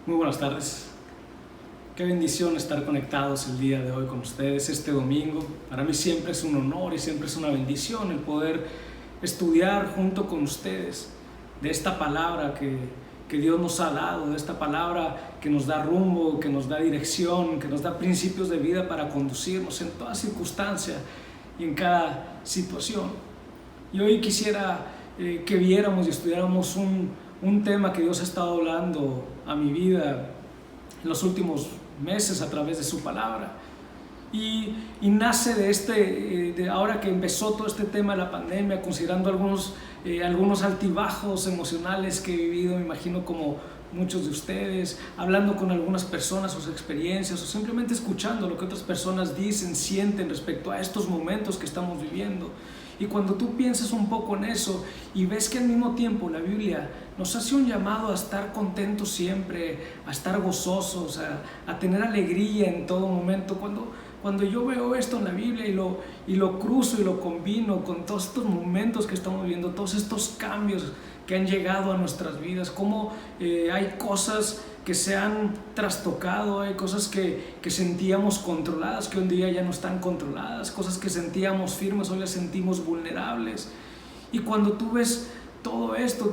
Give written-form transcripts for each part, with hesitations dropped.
Muy buenas tardes. Qué bendición estar conectados el día de hoy con ustedes, este domingo. Para mí siempre es un honor y siempre es una bendición el poder estudiar junto con ustedes de esta palabra que Dios nos ha dado, de esta palabra que nos da rumbo, que nos da dirección, que nos da principios de vida para conducirnos en toda circunstancia y en cada situación. Y hoy quisiera que viéramos y estudiáramos un tema que Dios ha estado hablando a mi vida en los últimos meses a través de su palabra. Y nace de ahora que empezó todo este tema de la pandemia, considerando algunos altibajos emocionales que he vivido, me imagino como muchos de ustedes, hablando con algunas personas, sus experiencias, o simplemente escuchando lo que otras personas dicen, sienten respecto a estos momentos que estamos viviendo. Y cuando tú piensas un poco en eso y ves que al mismo tiempo la Biblia nos hace un llamado a estar contentos siempre, a estar gozosos, a tener alegría en todo momento. Cuando yo veo esto en la Biblia y lo cruzo y lo combino con todos estos momentos que estamos viviendo, todos estos cambios que han llegado a nuestras vidas, cómo hay cosas que se han trastocado, hay cosas que sentíamos controladas, que hoy en día ya no están controladas, cosas que sentíamos firmes, hoy las sentimos vulnerables. Y cuando tú ves todo esto,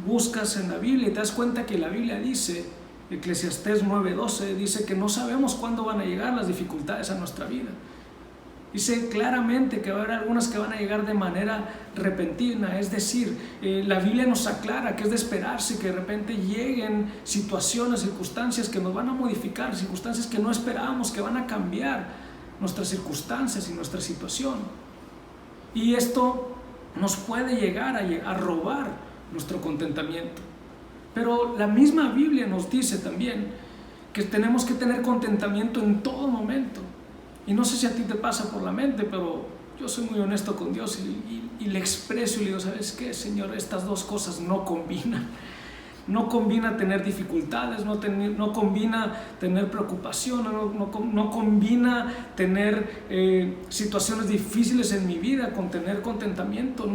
buscas en la Biblia y te das cuenta que la Biblia dice, Eclesiastés 9:12, dice que no sabemos cuándo van a llegar las dificultades a nuestra vida. Dice claramente que va a haber algunas que van a llegar de manera repentina, es decir, la Biblia nos aclara que es de esperarse que de repente lleguen situaciones, circunstancias que nos van a modificar, circunstancias que no esperábamos, que van a cambiar nuestras circunstancias y nuestra situación. Y esto nos puede llegar a robar nuestro contentamiento. Pero la misma Biblia nos dice también que tenemos que tener contentamiento en todo momento. Y no sé si a ti te pasa por la mente, pero yo soy muy honesto con Dios y le expreso y le digo, ¿sabes qué, Señor? Estas dos cosas no combinan. No combina tener dificultades, no combina tener preocupación, no combina tener situaciones difíciles en mi vida con tener contentamiento,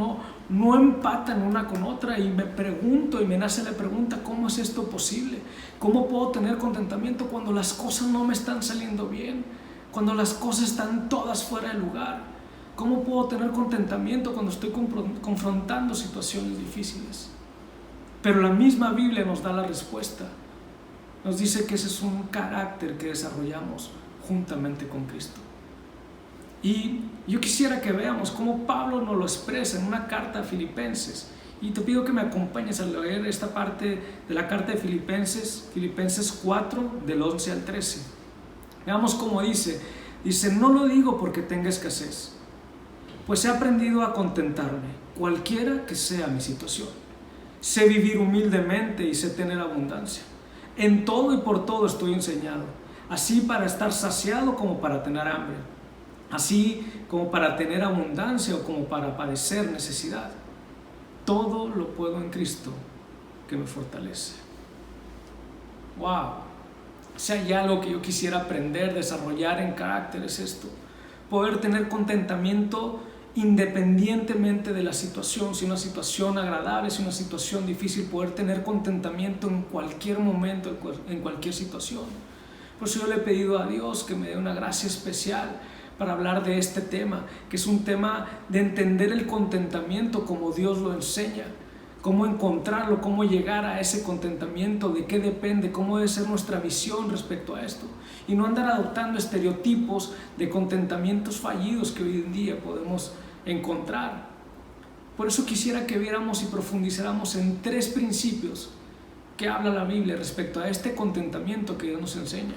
no empatan una con otra. Y me pregunto y me nace la pregunta, ¿cómo es esto posible? ¿Cómo puedo tener contentamiento cuando las cosas no me están saliendo bien? Cuando las cosas están todas fuera de lugar. ¿Cómo puedo tener contentamiento cuando estoy confrontando situaciones difíciles? Pero la misma Biblia nos da la respuesta. Nos dice que ese es un carácter que desarrollamos juntamente con Cristo. Y yo quisiera que veamos cómo Pablo nos lo expresa en una carta a Filipenses. Y te pido que me acompañes a leer esta parte de la carta de Filipenses 4, del 11 al 13. Veamos cómo dice. Dice, no lo digo porque tenga escasez, pues he aprendido a contentarme, cualquiera que sea mi situación. Sé vivir humildemente y sé tener abundancia. En todo y por todo estoy enseñado, así para estar saciado como para tener hambre, así como para tener abundancia o como para padecer necesidad. Todo lo puedo en Cristo que me fortalece. ¡Wow! Si hay algo que yo quisiera aprender, desarrollar en carácter, es esto. Poder tener contentamiento independientemente de la situación, si una situación agradable, si una situación difícil, poder tener contentamiento en cualquier momento, en cualquier situación. Por eso yo le he pedido a Dios que me dé una gracia especial para hablar de este tema, que es un tema de entender el contentamiento como Dios lo enseña, cómo encontrarlo, cómo llegar a ese contentamiento, de qué depende, cómo debe ser nuestra visión respecto a esto. Y no andar adoptando estereotipos de contentamientos fallidos que hoy en día podemos encontrar. Por eso quisiera que viéramos y profundizáramos en 3 principios que habla la Biblia respecto a este contentamiento que Dios nos enseña.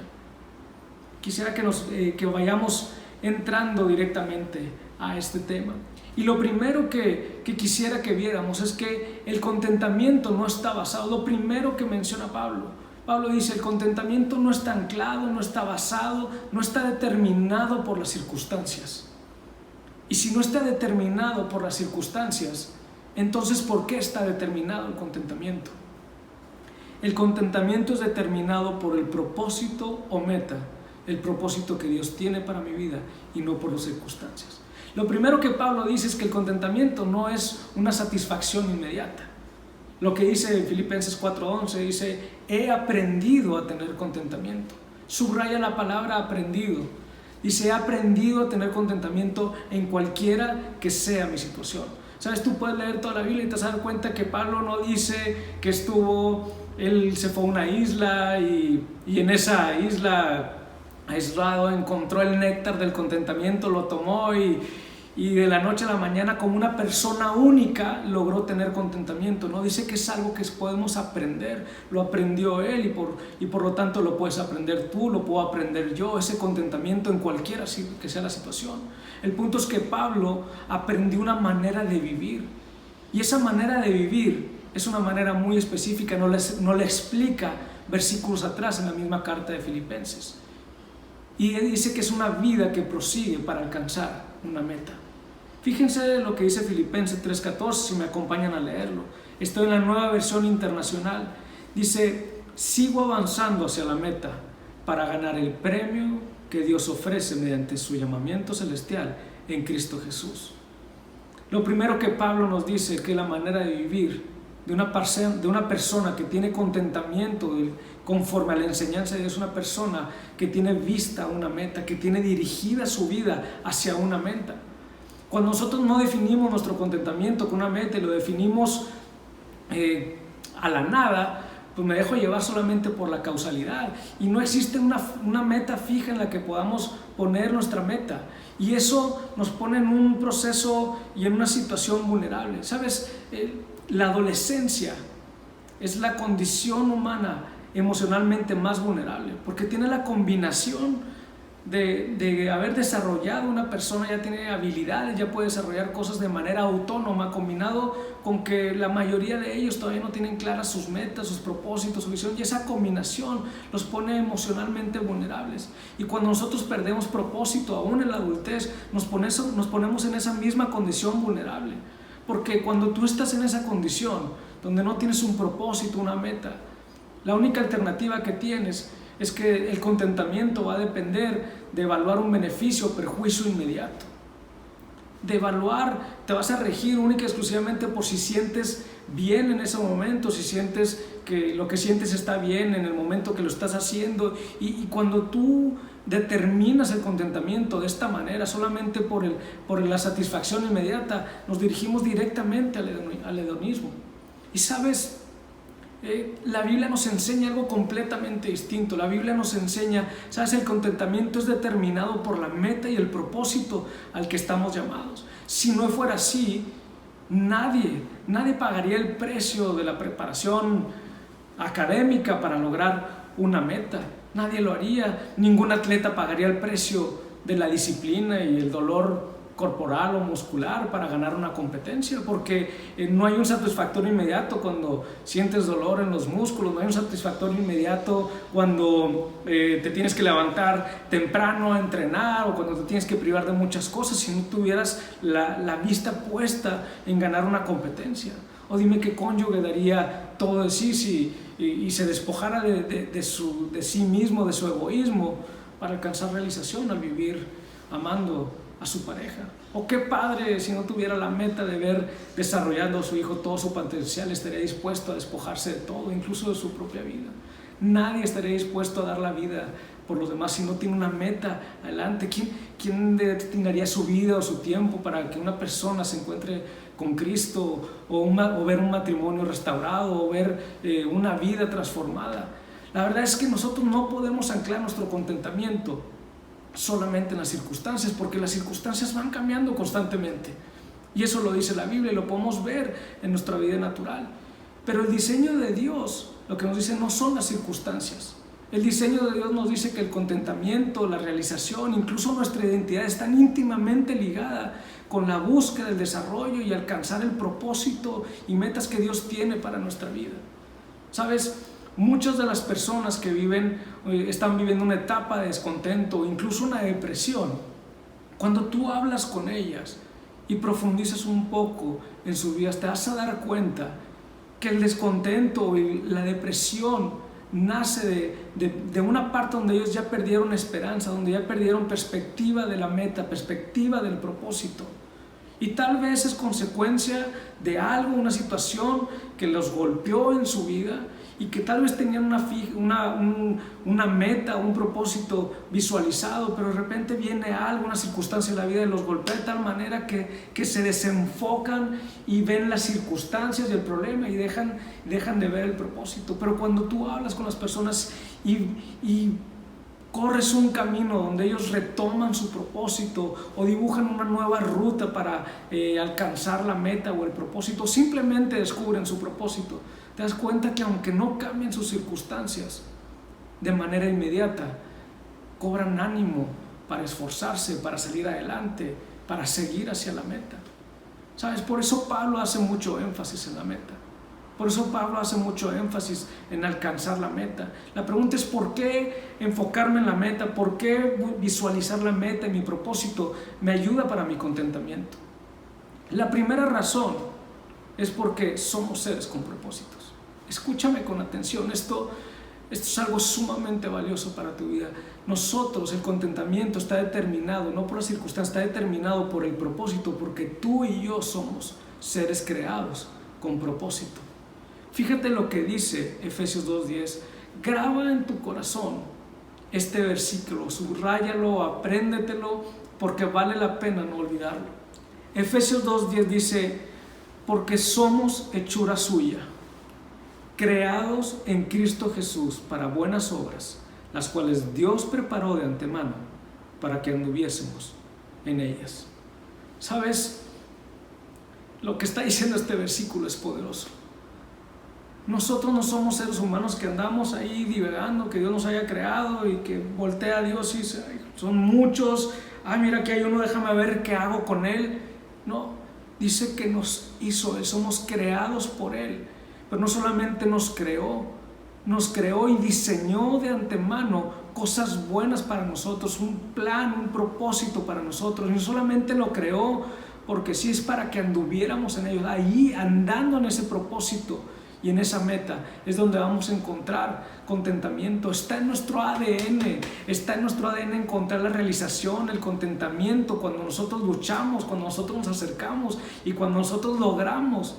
Quisiera que vayamos entrando directamente a este tema. Y lo primero que quisiera que viéramos es que el contentamiento no está basado, lo primero que menciona Pablo dice, el contentamiento no está anclado, no está basado, no está determinado por las circunstancias. Y si no está determinado por las circunstancias, entonces ¿por qué está determinado el contentamiento? El contentamiento es determinado por el propósito o meta, el propósito que Dios tiene para mi vida y no por las circunstancias. Lo primero que Pablo dice es que el contentamiento no es una satisfacción inmediata. Lo que dice en Filipenses 4:11, dice, he aprendido a tener contentamiento. Subraya la palabra aprendido. Dice, he aprendido a tener contentamiento en cualquiera que sea mi situación. ¿Sabes? Tú puedes leer toda la Biblia y te vas a dar cuenta que Pablo no dice que él se fue a una isla y en esa isla aislado encontró el néctar del contentamiento, lo tomó y de la noche a la mañana como una persona única logró tener contentamiento. No dice que es algo que podemos aprender, lo aprendió él y por lo tanto lo puedes aprender tú, lo puedo aprender yo, ese contentamiento en cualquiera que sea la situación. El punto es que Pablo aprendió una manera de vivir y esa manera de vivir es una manera muy específica, no le explica versículos atrás en la misma carta de Filipenses. Y él dice que es una vida que prosigue para alcanzar una meta. Fíjense lo que dice Filipenses 3:14, si me acompañan a leerlo. Estoy en la Nueva Versión Internacional. Dice, sigo avanzando hacia la meta para ganar el premio que Dios ofrece mediante su llamamiento celestial en Cristo Jesús. Lo primero que Pablo nos dice que la manera de vivir de una persona que tiene contentamiento conforme a la enseñanza de Dios, una persona que tiene vista a una meta, que tiene dirigida su vida hacia una meta. Cuando nosotros no definimos nuestro contentamiento con una meta y lo definimos a la nada, pues me dejo llevar solamente por la causalidad y no existe una meta fija en la que podamos poner nuestra meta, y eso nos pone en un proceso y en una situación vulnerable. ¿Sabes? La adolescencia es la condición humana emocionalmente más vulnerable porque tiene la combinación de haber desarrollado una persona, ya tiene habilidades, ya puede desarrollar cosas de manera autónoma, combinado con que la mayoría de ellos todavía no tienen claras sus metas, sus propósitos, su visión, y esa combinación los pone emocionalmente vulnerables. Y cuando nosotros perdemos propósito, aún en la adultez, nos ponemos en esa misma condición vulnerable. Porque cuando tú estás en esa condición, donde no tienes un propósito, una meta, la única alternativa que tienes es que el contentamiento va a depender de evaluar un beneficio o perjuicio inmediato. De evaluar, te vas a regir única y exclusivamente por si sientes bien en ese momento, si sientes que lo que sientes está bien en el momento que lo estás haciendo. Y cuando tú determinas el contentamiento de esta manera, solamente por la satisfacción inmediata, nos dirigimos directamente al hedonismo. Y sabes, la Biblia nos enseña algo completamente distinto. La Biblia nos enseña, ¿sabes? El contentamiento es determinado por la meta y el propósito al que estamos llamados. Si no fuera así, nadie pagaría el precio de la preparación académica para lograr una meta. Nadie lo haría. Ningún atleta pagaría el precio de la disciplina y el dolor corporal o muscular para ganar una competencia, porque no hay un satisfactorio inmediato cuando sientes dolor en los músculos, no hay un satisfactorio inmediato cuando te tienes que levantar temprano a entrenar o cuando te tienes que privar de muchas cosas si no tuvieras la vista puesta en ganar una competencia. O dime qué cónyuge daría todo de sí y se despojara de sí mismo, de su egoísmo para alcanzar realización al vivir amando a su pareja. O qué padre si no tuviera la meta de ver desarrollando a su hijo todo su potencial, estaría dispuesto a despojarse de todo, incluso de su propia vida. Nadie estaría dispuesto a dar la vida por los demás si no tiene una meta adelante. ¿Quién destinaría su vida o su tiempo para que una persona se encuentre con Cristo o ver un matrimonio restaurado o ver una vida transformada? La verdad es que nosotros no podemos anclar nuestro contentamiento solamente en las circunstancias, porque las circunstancias van cambiando constantemente y eso lo dice la Biblia y lo podemos ver en nuestra vida natural. Pero el diseño de Dios, lo que nos dice, no son las circunstancias. El diseño de Dios nos dice que el contentamiento, la realización, incluso nuestra identidad están íntimamente ligada con la búsqueda del desarrollo y alcanzar el propósito y metas que Dios tiene para nuestra vida. ¿Sabes? Muchas de las personas que están viviendo una etapa de descontento o incluso una depresión, cuando tú hablas con ellas y profundizas un poco en sus vidas, te vas a dar cuenta que el descontento y la depresión nace de una parte donde ellos ya perdieron esperanza, donde ya perdieron perspectiva de la meta, perspectiva del propósito. Y tal vez es consecuencia de algo, una situación que los golpeó en su vida y que tal vez tenían una meta, un propósito visualizado, pero de repente viene algo, una circunstancia en la vida y los golpea de tal manera que se desenfocan y ven las circunstancias y el problema y dejan de ver el propósito. Pero cuando tú hablas con las personas y corres un camino donde ellos retoman su propósito o dibujan una nueva ruta para alcanzar la meta o el propósito, simplemente descubren su propósito, te das cuenta que aunque no cambien sus circunstancias de manera inmediata, cobran ánimo para esforzarse, para salir adelante, para seguir hacia la meta. ¿Sabes? Por eso Pablo hace mucho énfasis en la meta. Por eso Pablo hace mucho énfasis en alcanzar la meta. La pregunta es: ¿por qué enfocarme en la meta? ¿Por qué visualizar la meta y mi propósito me ayuda para mi contentamiento? La primera razón es porque somos seres con propósitos. Escúchame con atención, esto es algo sumamente valioso para tu vida. Nosotros, el contentamiento está determinado, no por las circunstancias, está determinado por el propósito, porque tú y yo somos seres creados con propósito. Fíjate lo que dice Efesios 2:10. Graba en tu corazón este versículo, subráyalo, apréndetelo, porque vale la pena no olvidarlo. Efesios 2:10 dice: porque somos hechura suya, creados en Cristo Jesús para buenas obras, las cuales Dios preparó de antemano para que anduviésemos en ellas. ¿Sabes? Lo que está diciendo este versículo es poderoso. Nosotros no somos seres humanos que andamos ahí divagando, que Dios nos haya creado y que voltea a Dios y dice: son muchos, mira que hay uno, déjame ver qué hago con él. No, dice que nos hizo Él, somos creados por Él. Pero no solamente nos creó y diseñó de antemano cosas buenas para nosotros, un plan, un propósito para nosotros. Y no solamente lo creó porque sí, es para que anduviéramos en ellos, ahí andando en ese propósito y en esa meta es donde vamos a encontrar contentamiento. Está en nuestro ADN encontrar la realización, el contentamiento, cuando nosotros luchamos, cuando nosotros nos acercamos y cuando nosotros logramos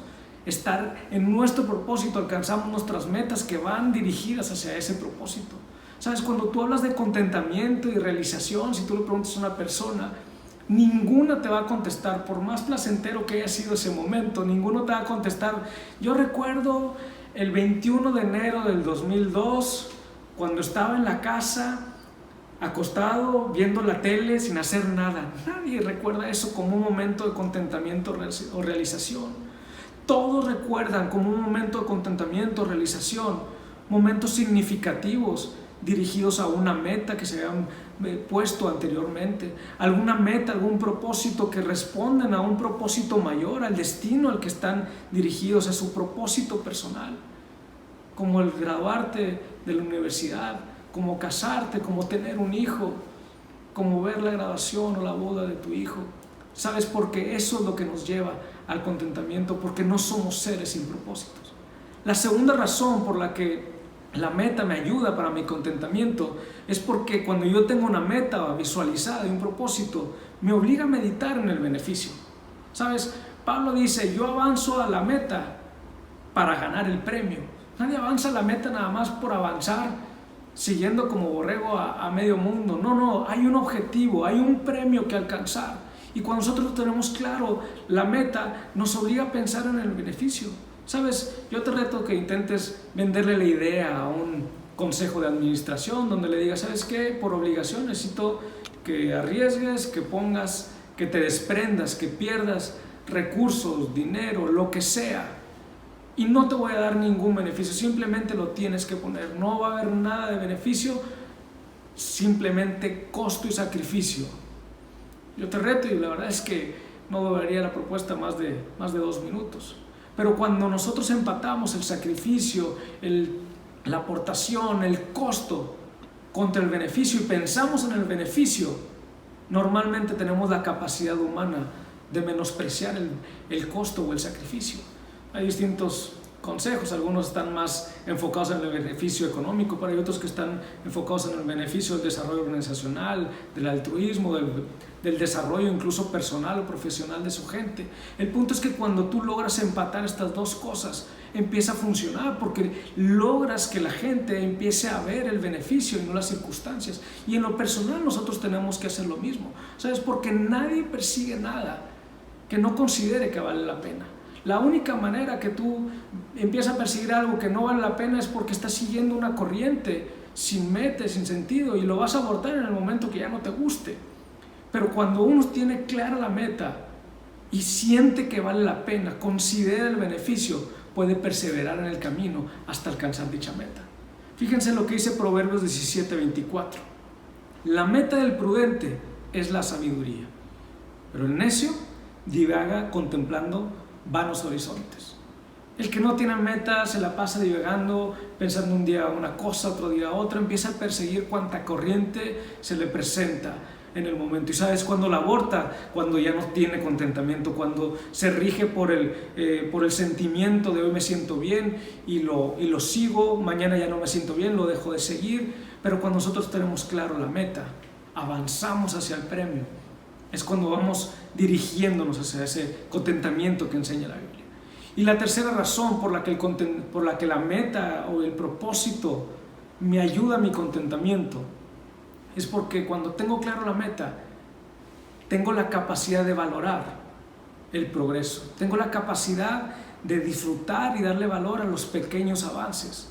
estar en nuestro propósito, alcanzamos nuestras metas que van dirigidas hacia ese propósito. ¿Sabes? Cuando tú hablas de contentamiento y realización, si tú le preguntas a una persona, ninguna te va a contestar, por más placentero que haya sido ese momento, ninguno te va a contestar: yo recuerdo el 21 de enero del 2002, cuando estaba en la casa, acostado, viendo la tele, sin hacer nada. Nadie recuerda eso como un momento de contentamiento o realización. Todos recuerdan como un momento de contentamiento o realización momentos significativos dirigidos a una meta que se habían puesto anteriormente, alguna meta, algún propósito que responden a un propósito mayor, al destino al que están dirigidos, a su propósito personal, como el graduarte de la universidad, como casarte, como tener un hijo, como ver la graduación o la boda de tu hijo. ¿Sabes? Porque eso es lo que nos lleva al contentamiento, porque no somos seres sin propósitos. La segunda razón por la que la meta me ayuda para mi contentamiento es porque cuando yo tengo una meta visualizada y un propósito, me obliga a meditar en el beneficio. ¿Sabes? Pablo dice: yo avanzo a la meta para ganar el premio. Nadie avanza a la meta nada más por avanzar, siguiendo como borrego a medio mundo. No, hay un objetivo, hay un premio que alcanzar. Y cuando nosotros tenemos claro la meta, nos obliga a pensar en el beneficio. ¿Sabes? Yo te reto que intentes venderle la idea a un consejo de administración donde le digas: ¿sabes qué? Por obligación necesito que arriesgues, que pongas, que te desprendas, que pierdas recursos, dinero, lo que sea. Y no te voy a dar ningún beneficio, simplemente lo tienes que poner. No va a haber nada de beneficio, simplemente costo y sacrificio. Yo te reto, y la verdad es que no duraría la propuesta más de 2 minutos. Pero cuando nosotros empatamos el sacrificio, la aportación, el costo contra el beneficio y pensamos en el beneficio, normalmente tenemos la capacidad humana de menospreciar el costo o el sacrificio. Hay distintos consejos. Algunos están más enfocados en el beneficio económico, pero hay otros que están enfocados en el beneficio del desarrollo organizacional, del altruismo, del desarrollo incluso personal o profesional de su gente. El punto es que cuando tú logras empatar estas dos cosas, empieza a funcionar, porque logras que la gente empiece a ver el beneficio y no las circunstancias. Y en lo personal nosotros tenemos que hacer lo mismo, ¿sabes? Porque nadie persigue nada que no considere que vale la pena. La única manera que tú empiezas a perseguir algo que no vale la pena es porque estás siguiendo una corriente sin meta, sin sentido, y lo vas a abortar en el momento que ya no te guste. Pero cuando uno tiene clara la meta y siente que vale la pena, considera el beneficio, puede perseverar en el camino hasta alcanzar dicha meta. Fíjense lo que dice Proverbios 17:24. La meta del prudente es la sabiduría, pero el necio divaga contemplando vanos horizontes. El que no tiene meta se la pasa divagando, pensando un día una cosa, otro día otra, empieza a perseguir cuanta corriente se le presenta en el momento. ¿Y sabes cuándo la aborta? Cuando ya no tiene contentamiento, cuando se rige por el sentimiento de hoy me siento bien y lo sigo, mañana ya no me siento bien, lo dejo de seguir. Pero cuando nosotros tenemos claro la meta, avanzamos hacia el premio, es cuando vamos dirigiéndonos hacia ese contentamiento que enseña la Biblia. Y la tercera razón por la que la meta o el propósito me ayuda a mi contentamiento es porque cuando tengo claro la meta, tengo la capacidad de valorar el progreso, tengo la capacidad de disfrutar y darle valor a los pequeños avances.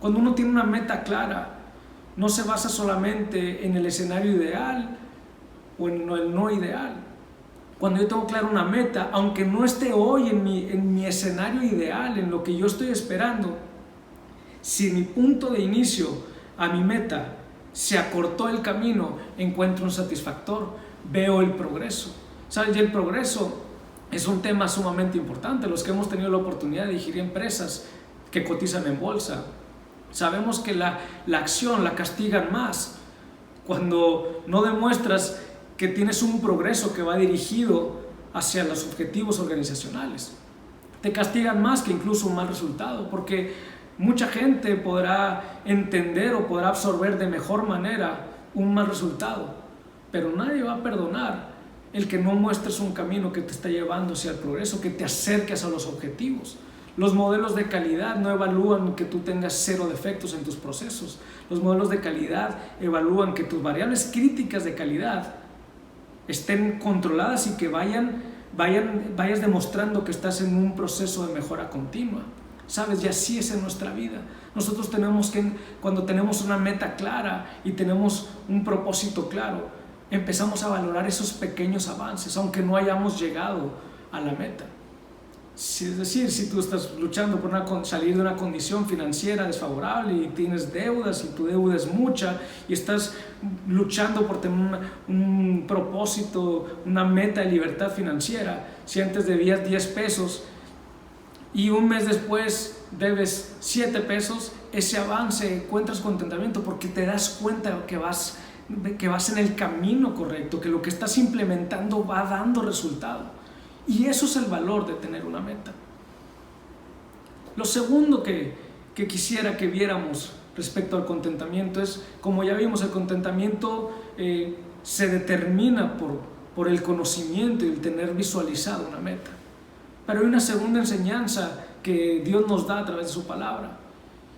Cuando uno tiene una meta clara, no se basa solamente en el escenario ideal o en el no ideal. Cuando yo tengo clara una meta, aunque no esté hoy en mi escenario ideal, en lo que yo estoy esperando, si mi punto de inicio a mi meta se acortó el camino, encuentro un satisfactor, veo el progreso. ¿Sabes? Y el progreso es un tema sumamente importante. Los que hemos tenido la oportunidad de dirigir empresas que cotizan en bolsa, sabemos que la acción la castigan más cuando no demuestras que tienes un progreso que va dirigido hacia los objetivos organizacionales. Te castigan más que incluso un mal resultado, porque mucha gente podrá entender o podrá absorber de mejor manera un mal resultado, pero nadie va a perdonar el que no muestres un camino que te está llevando hacia el progreso, que te acerques a los objetivos. Los modelos de calidad no evalúan que tú tengas 0 defectos en tus procesos. Los modelos de calidad evalúan que tus variables críticas de calidad estén controladas y que vayas demostrando que estás en un proceso de mejora continua. ¿Sabes? Y así es en nuestra vida. Nosotros tenemos que, cuando tenemos una meta clara y tenemos un propósito claro, empezamos a valorar esos pequeños avances, aunque no hayamos llegado a la meta. Es decir, si tú estás luchando por salir de una condición financiera desfavorable y tienes deudas y tu deuda es mucha y estás luchando por tener un propósito, una meta de libertad financiera, si antes debías 10 pesos y un mes después debes 7 pesos, ese avance encuentras contentamiento porque te das cuenta que vas en el camino correcto, que lo que estás implementando va dando resultado. Y eso es el valor de tener una meta. Lo segundo que quisiera que viéramos respecto al contentamiento es, como ya vimos, el contentamiento se determina por el conocimiento y el tener visualizado una meta. Pero hay una segunda enseñanza que Dios nos da a través de su palabra,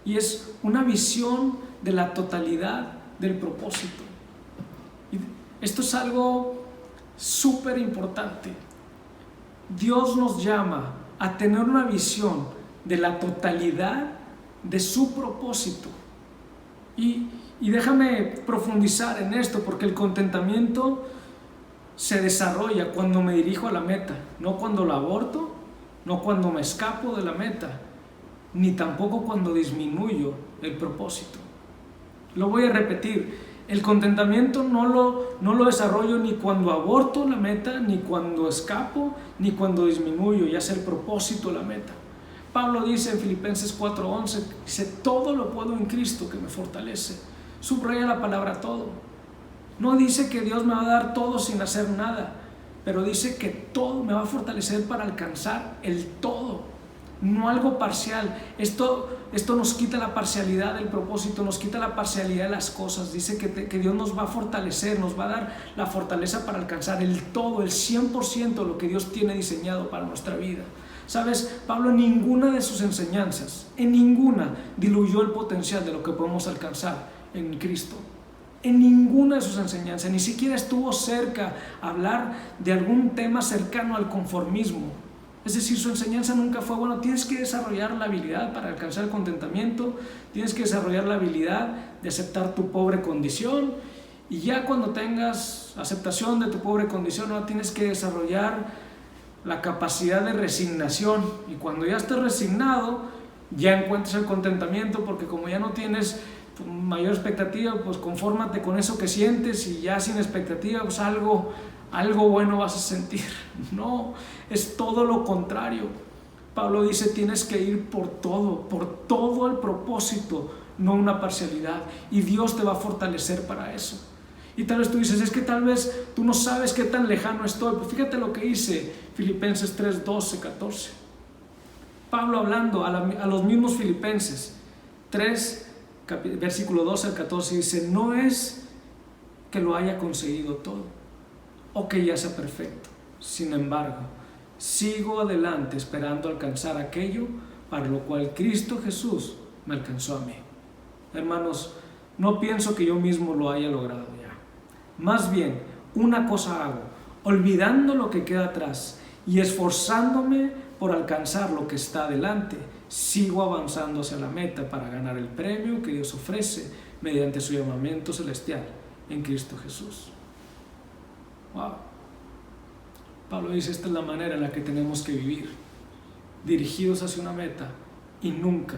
y es una visión de la totalidad del propósito. Y esto es algo súper importante. Dios nos llama a tener una visión de la totalidad de su propósito. Y déjame profundizar en esto, porque el contentamiento se desarrolla cuando me dirijo a la meta, no cuando la aborto, no cuando me escapo de la meta, ni tampoco cuando disminuyo el propósito. Lo voy a repetir. El contentamiento no lo desarrollo ni cuando aborto la meta, ni cuando escapo, ni cuando disminuyo, ya sea el propósito de la meta. Pablo dice en Filipenses 4:11, dice, todo lo puedo en Cristo que me fortalece. Subraya la palabra todo. No dice que Dios me va a dar todo sin hacer nada, pero dice que todo me va a fortalecer para alcanzar el todo. no algo parcial. Esto nos quita la parcialidad del propósito, nos quita la parcialidad de las cosas. Dice que Dios nos va a fortalecer, nos va a dar la fortaleza para alcanzar el todo, el 100% de lo que Dios tiene diseñado para nuestra vida. ¿Sabes? Pablo en ninguna de sus enseñanzas, en ninguna, diluyó el potencial de lo que podemos alcanzar en Cristo. En ninguna de sus enseñanzas, ni siquiera estuvo cerca a hablar de algún tema cercano al conformismo. Es decir, su enseñanza nunca fue, bueno, tienes que desarrollar la habilidad para alcanzar el contentamiento, tienes que desarrollar la habilidad de aceptar tu pobre condición, y ya cuando tengas aceptación de tu pobre condición, no tienes que desarrollar la capacidad de resignación, y cuando ya estés resignado, ya encuentres el contentamiento, porque como ya no tienes mayor expectativa, pues confórmate con eso que sientes, y ya sin expectativa, pues algo bueno vas a sentir. No, es todo lo contrario. Pablo dice, tienes que ir por todo el propósito, no una parcialidad, y Dios te va a fortalecer para eso. Y tal vez tú dices, es que tal vez tú no sabes qué tan lejano estoy. Pues fíjate lo que dice Filipenses 3, 12, 14. Pablo hablando a los mismos Filipenses 3, versículo 12 al 14, dice, no es que lo haya conseguido todo o que ya sea perfecto. Sin embargo, sigo adelante esperando alcanzar aquello para lo cual Cristo Jesús me alcanzó a mí. Hermanos, no pienso que yo mismo lo haya logrado ya. Más bien, una cosa hago, olvidando lo que queda atrás y esforzándome por alcanzar lo que está adelante, sigo avanzando hacia la meta para ganar el premio que Dios ofrece mediante su llamamiento celestial en Cristo Jesús. Wow. Pablo dice, esta es la manera en la que tenemos que vivir, dirigidos hacia una meta y nunca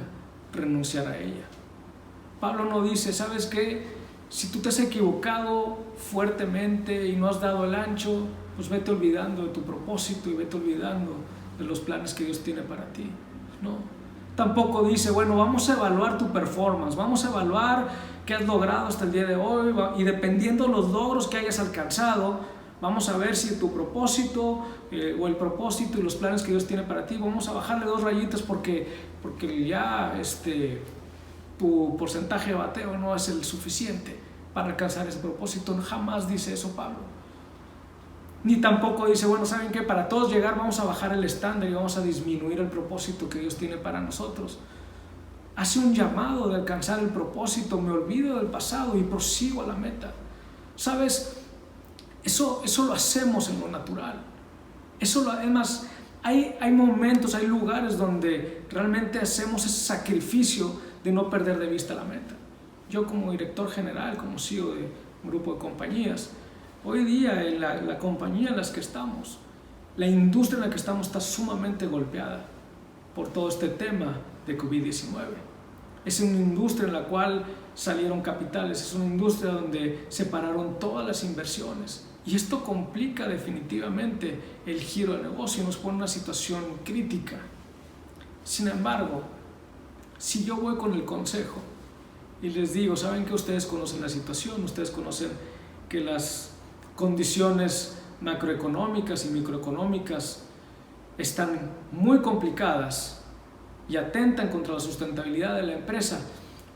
renunciar a ella. Pablo no dice, ¿sabes qué? Si tú te has equivocado fuertemente y no has dado el ancho, pues vete olvidando de tu propósito y vete olvidando de los planes que Dios tiene para ti. No. Tampoco dice, bueno, vamos a evaluar tu performance, vamos a evaluar qué has logrado hasta el día de hoy, y dependiendo de los logros que hayas alcanzado, vamos a ver si tu propósito o el propósito y los planes que Dios tiene para ti, vamos a bajarle 2 rayitas porque ya tu porcentaje de bateo no es el suficiente para alcanzar ese propósito. Jamás dice eso Pablo. Ni tampoco dice, bueno, ¿saben qué? Para todos llegar vamos a bajar el estándar y vamos a disminuir el propósito que Dios tiene para nosotros. Hace un llamado de alcanzar el propósito, me olvido del pasado y prosigo a la meta. ¿Sabes? Eso lo hacemos en lo natural. Además, hay momentos, hay lugares donde realmente hacemos ese sacrificio de no perder de vista la meta. Yo como director general, como CEO de un grupo de compañías, hoy día en la compañía en la que estamos, la industria en la que estamos está sumamente golpeada por todo este tema de COVID-19. Es una industria en la cual salieron capitales, es una industria donde se pararon todas las inversiones. Y esto complica definitivamente el giro de negocio y nos pone en una situación crítica. Sin embargo, si yo voy con el consejo y les digo, saben que ustedes conocen la situación, ustedes conocen que las condiciones macroeconómicas y microeconómicas están muy complicadas y atentan contra la sustentabilidad de la empresa,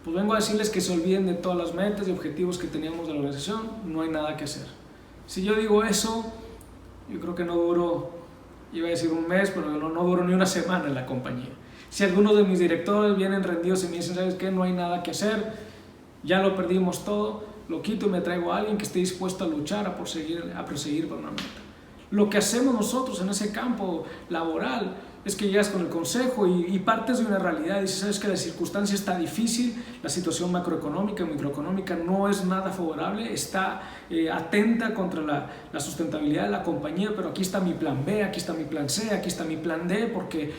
pues vengo a decirles que se olviden de todas las metas y objetivos que teníamos de la organización, no hay nada que hacer. Si yo digo eso, yo creo que no duró, iba a decir un mes, pero no duró ni una semana en la compañía. Si algunos de mis directores vienen rendidos y me dicen, ¿sabes qué? No hay nada que hacer, ya lo perdimos todo, lo quito y me traigo a alguien que esté dispuesto a luchar, a proseguir por una meta. Lo que hacemos nosotros en ese campo laboral es que llegas con el consejo y partes de una realidad y dices, sabes que la circunstancia está difícil, la situación macroeconómica y microeconómica no es nada favorable, está atenta contra la sustentabilidad de la compañía, pero aquí está mi plan B, aquí está mi plan C, aquí está mi plan D, porque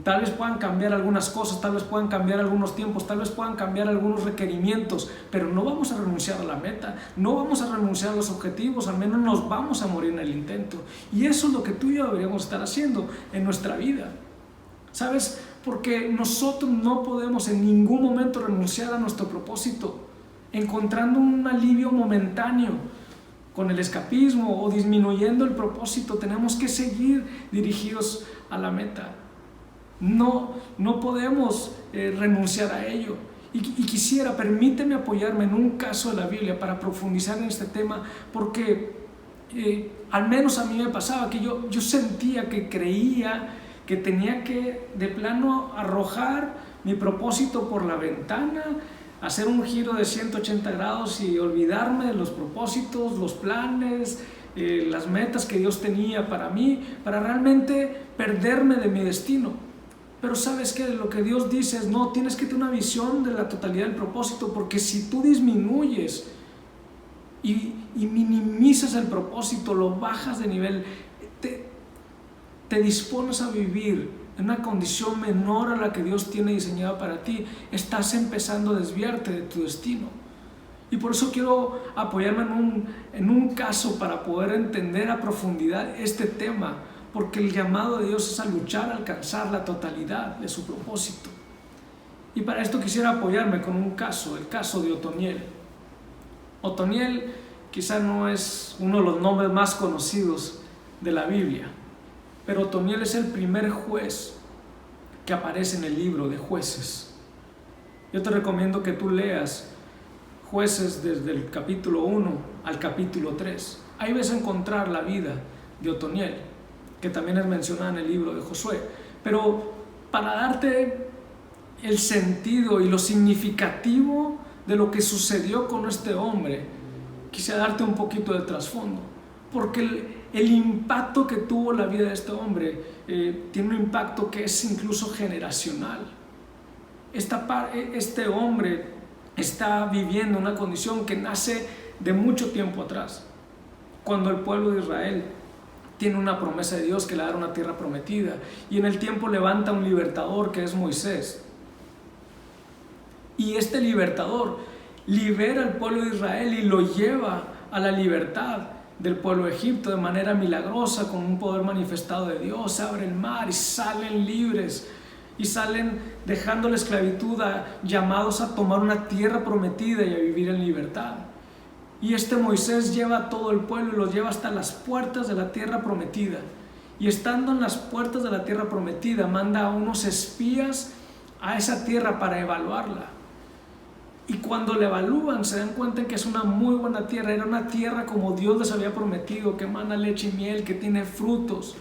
tal vez puedan cambiar algunas cosas, tal vez puedan cambiar algunos tiempos, tal vez puedan cambiar algunos requerimientos, pero no vamos a renunciar a la meta, no vamos a renunciar a los objetivos, al menos nos vamos a morir en el intento. Y eso es lo que tú y yo deberíamos estar haciendo en nuestra vida. ¿Sabes? Porque nosotros no podemos en ningún momento renunciar a nuestro propósito, encontrando un alivio momentáneo con el escapismo o disminuyendo el propósito. Tenemos que seguir dirigidos a la meta. No podemos renunciar a ello. Y quisiera, permíteme apoyarme en un caso de la Biblia para profundizar en este tema, porque al menos a mí me pasaba que yo sentía, que creía que tenía que de plano arrojar mi propósito por la ventana, hacer un giro de 180 grados y olvidarme de los propósitos, los planes, las metas que Dios tenía para mí, para realmente perderme de mi destino. Pero sabes que lo que Dios dice es, no, tienes que tener una visión de la totalidad del propósito, porque si tú disminuyes y minimizas el propósito, lo bajas de nivel, te dispones a vivir en una condición menor a la que Dios tiene diseñada para ti, estás empezando a desviarte de tu destino. Y por eso quiero apoyarme en un caso para poder entender a profundidad este tema, porque el llamado de Dios es a luchar, a alcanzar la totalidad de su propósito. Y para esto quisiera apoyarme con un caso, el caso de Otoniel. Otoniel quizá no es uno de los nombres más conocidos de la Biblia, pero Otoniel es el primer juez que aparece en el libro de Jueces. Yo te recomiendo que tú leas Jueces desde el capítulo 1 al capítulo 3. Ahí vas a encontrar la vida de Otoniel, que también es mencionada en el libro de Josué. Pero para darte el sentido y lo significativo de lo que sucedió con este hombre, quisiera darte un poquito de trasfondo, porque el impacto que tuvo la vida de este hombre tiene un impacto que es incluso generacional. Este hombre está viviendo una condición que nace de mucho tiempo atrás, cuando el pueblo de Israel tiene una promesa de Dios que le dará una tierra prometida, y en el tiempo levanta un libertador que es Moisés, y este libertador libera al pueblo de Israel y lo lleva a la libertad del pueblo de Egipto de manera milagrosa, con un poder manifestado de Dios. Se abre el mar y salen libres, y salen dejando la esclavitud, llamados a tomar una tierra prometida y a vivir en libertad. Y este Moisés lleva a todo el pueblo y los lleva hasta las puertas de la tierra prometida, y estando en las puertas de la tierra prometida manda a unos espías a esa tierra para evaluarla. Y cuando la evalúan se dan cuenta que es una muy buena tierra, era una tierra como Dios les había prometido, que emana leche y miel, que tiene frutos.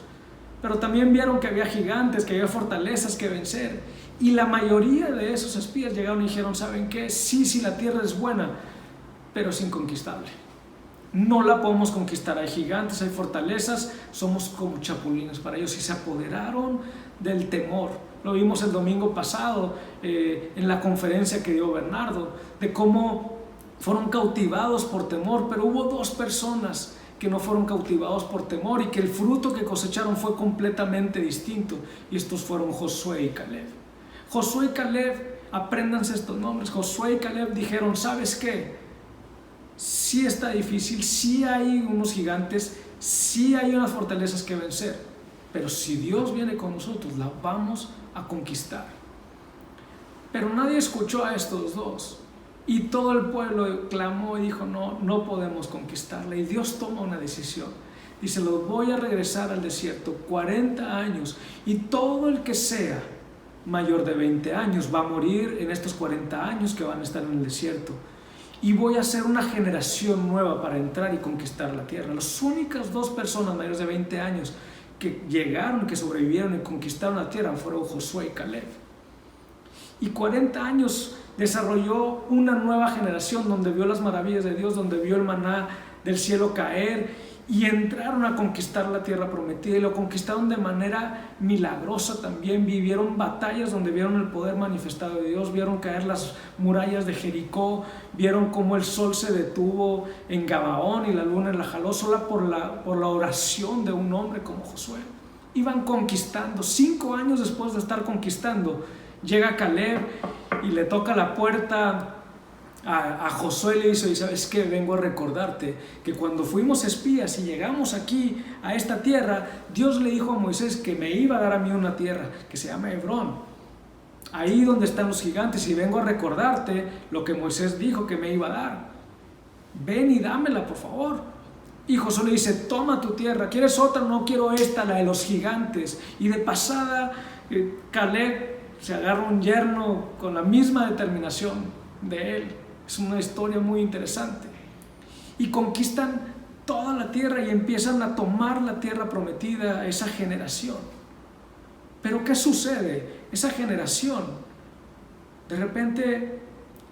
Pero también vieron que había gigantes, que había fortalezas que vencer. Y la mayoría de esos espías llegaron y dijeron, ¿saben qué? Sí, la tierra es buena, pero es inconquistable. No la podemos conquistar, hay gigantes, hay fortalezas, somos como chapulines para ellos. Y se apoderaron del temor. Lo vimos el domingo pasado en la conferencia que dio Bernardo, de cómo fueron cautivados por temor, pero hubo 2 personas que no fueron cautivados por temor y que el fruto que cosecharon fue completamente distinto, y estos fueron Josué y Caleb. Josué y Caleb, apréndanse estos nombres. Josué y Caleb dijeron, ¿sabes qué? Sí está difícil, sí hay unos gigantes, sí hay unas fortalezas que vencer, pero si Dios viene con nosotros, la vamos a conquistar. Pero nadie escuchó a estos 2, y todo el pueblo clamó y dijo, no podemos conquistarla. Y Dios toma una decisión, dice, los voy a regresar al desierto 40 años, y todo el que sea mayor de 20 años va a morir en estos 40 años que van a estar en el desierto, y voy a hacer una generación nueva para entrar y conquistar la tierra. Las únicas 2 personas mayores de 20 años que llegaron, que sobrevivieron y conquistaron la tierra fueron Josué y Caleb. Y 40 años desarrolló una nueva generación donde vio las maravillas de Dios, donde vio el maná del cielo caer, y entraron a conquistar la tierra prometida, y lo conquistaron de manera milagrosa también. Vivieron batallas donde vieron el poder manifestado de Dios, vieron caer las murallas de Jericó, vieron cómo el sol se detuvo en Gabaón y la luna la jaló sola por la oración de un hombre como Josué. Iban conquistando. 5 años después de estar conquistando, llega Caleb y le toca la puerta a Josué, le dice, ¿sabes qué? Vengo a recordarte que cuando fuimos espías y llegamos aquí a esta tierra, Dios le dijo a Moisés que me iba a dar a mí una tierra que se llama Hebrón, ahí donde están los gigantes, y vengo a recordarte lo que Moisés dijo que me iba a dar. Ven y dámela, por favor. Y Josué le dice, toma tu tierra, ¿quieres otra? No quiero esta, la de los gigantes. Y de pasada Caleb se agarra un yerno con la misma determinación de él. Es una historia muy interesante. Y conquistan toda la tierra y empiezan a tomar la tierra prometida, esa generación. Pero ¿qué sucede? Esa generación de repente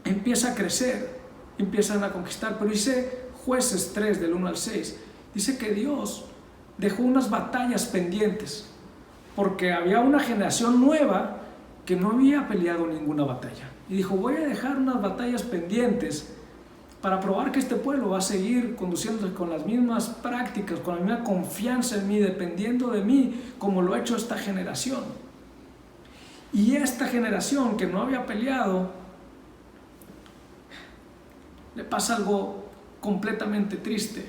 empieza a crecer, empiezan a conquistar. Pero dice Jueces 3 del 1 al 6, dice que Dios dejó unas batallas pendientes porque había una generación nueva que no había peleado ninguna batalla. Y dijo, voy a dejar unas batallas pendientes para probar que este pueblo va a seguir conduciéndose con las mismas prácticas, con la misma confianza en mí, dependiendo de mí, como lo ha hecho esta generación. Y esta generación que no había peleado, le pasa algo completamente triste.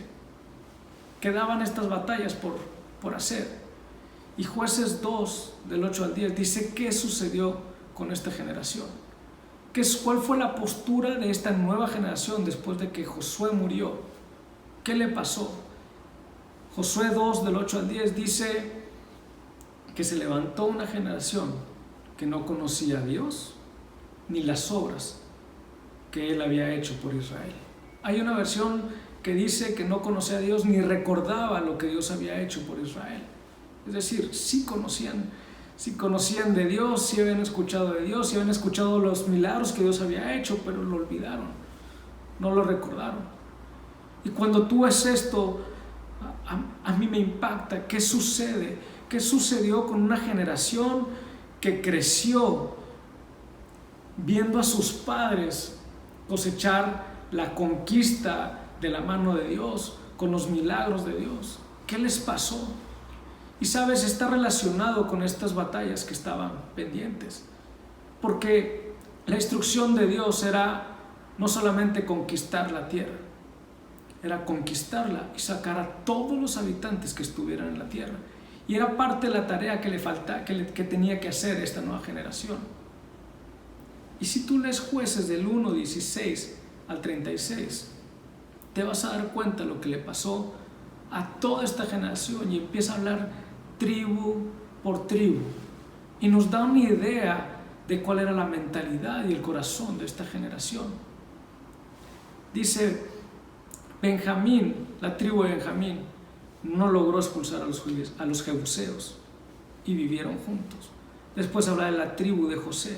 Quedaban estas batallas por hacer. Y Jueces 2, del 8 al 10, dice qué sucedió con esta generación. ¿Cuál fue la postura de esta nueva generación después de que Josué murió? ¿Qué le pasó? Josué 2, del 8 al 10, dice que se levantó una generación que no conocía a Dios ni las obras que Él había hecho por Israel. Hay una versión que dice que no conocía a Dios ni recordaba lo que Dios había hecho por Israel. Es decir, sí conocían de Dios, sí habían escuchado de Dios, sí habían escuchado los milagros que Dios había hecho, pero lo olvidaron, no lo recordaron. Y cuando tú ves esto, a mí me impacta. ¿Qué sucede? ¿Qué sucedió con una generación que creció viendo a sus padres cosechar la conquista de la mano de Dios, con los milagros de Dios? ¿Qué les pasó? Y sabes, está relacionado con estas batallas que estaban pendientes, porque la instrucción de Dios era no solamente conquistar la tierra, era conquistarla y sacar a todos los habitantes que estuvieran en la tierra. Y era parte de la tarea que tenía que hacer esta nueva generación. Y si tú lees Jueces del 1:16 al 36, te vas a dar cuenta de lo que le pasó a toda esta generación, y empieza a hablar tribu por tribu y nos da una idea de cuál era la mentalidad y el corazón de esta generación. Dice Benjamín, la tribu de Benjamín no logró expulsar a los jebuseos y vivieron juntos. Después habla de la tribu de José,